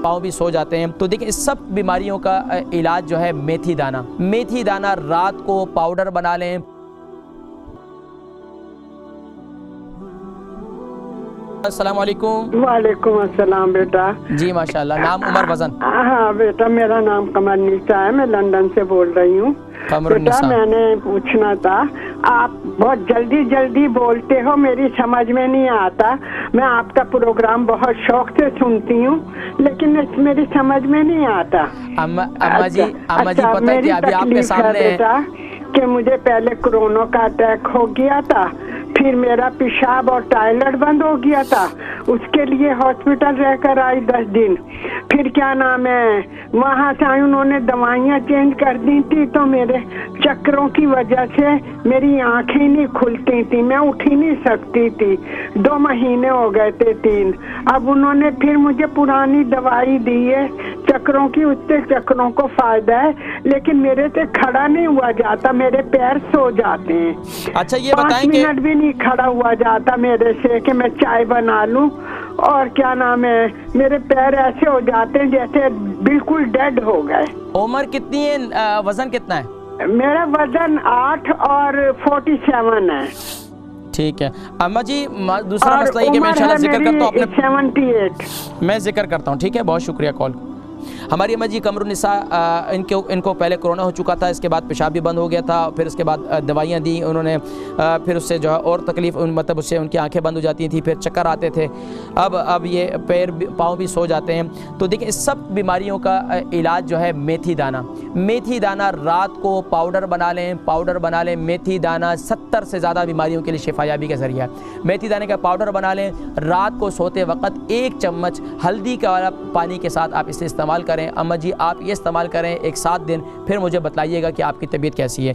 पाँव भी सो जाते हैं। तो देखिए इस सब बीमारियों का इलाज जो है मेथी दाना, मेथी दाना रात को पाउडर बना लें। अस्सलाम वालेकुम। वालेकुम अस्सलाम बेटा। जी माशाल्लाह। नाम, उम्र, वजन? हाँ बेटा, मेरा नाम कमरनिसा है, मैं लंदन से बोल रही हूँ। बेटा मैंने पूछना था, आप बहुत जल्दी जल्दी बोलते हो, मेरी समझ में नहीं आता। मैं आपका प्रोग्राम बहुत शौक से सुनती हूँ, लेकिन मेरी समझ में नहीं आता। अम्मा जी पता है कि अभी आपके सामने बेटा कि मुझे पहले कोरोना का अटैक हो गया था, फिर मेरा पेशाब और टॉयलेट बंद हो गया था, उसके लिए हॉस्पिटल रहकर आई 10 दिन। फिर क्या नाम है, वहाँ से आई, उन्होंने दवाइयाँ चेंज कर दी थी, तो मेरे चक्करों की वजह से मेरी आंखें नहीं खुलती थी, मैं उठ ही नहीं सकती थी। 2 महीने हो गए थे, 3। अब उन्होंने फिर मुझे पुरानी दवाई दी है चक्करों की, उससे चक्करों को फायदा है, लेकिन मेरे से खड़ा नहीं हुआ जाता, मेरे पैर सो जाते हैं। अच्छा ये बताएं 5 मिनट भी नहीं खड़ा हुआ जाता मेरे से कि मैं चाय बना लूं, और क्या नाम है, मेरे पैर ऐसे हो जाते हैं जैसे बिल्कुल डेड हो गए। उम्र कितनी है, वजन कितना है? मेरा वजन 8 और 47 है। ठीक है अम्मा जी, दूसरा मसला ये कि मैं इंशाल्लाह जिक्र करता हूँ अपने 78। मैं जिक्र करता हूँ, ठीक है। बहुत शुक्रिया कॉल। हमारी अम्मा जी कमरुन्निसा, इनको पहले कोरोना हो चुका था, इसके बाद पेशाब भी बंद हो गया था, फिर उसके बाद दवाइयाँ दी उन्होंने, फिर उससे जो है और तकलीफ़, मतलब उससे उनकी आंखें बंद हो जाती थी, फिर चक्कर आते थे, अब ये पाँव भी सो जाते हैं। तो देखिए इस सब बीमारियों का इलाज जो है मेथी दाना, मेथी दाना रात को पाउडर बना लें, मेथी दाना 70 से ज़्यादा बीमारियों के लिए शिफायाबी का ज़रिया है। मेथी दाने का पाउडर बना लें, रात को सोते वक्त 1 चम्मच हल्दी का वाला पानी के साथ आप इसे इस्तेमाल करें। अम्मा जी आप ये इस्तेमाल करें 1-7 दिन, फिर मुझे बताइएगा कि आपकी तबीयत कैसी है।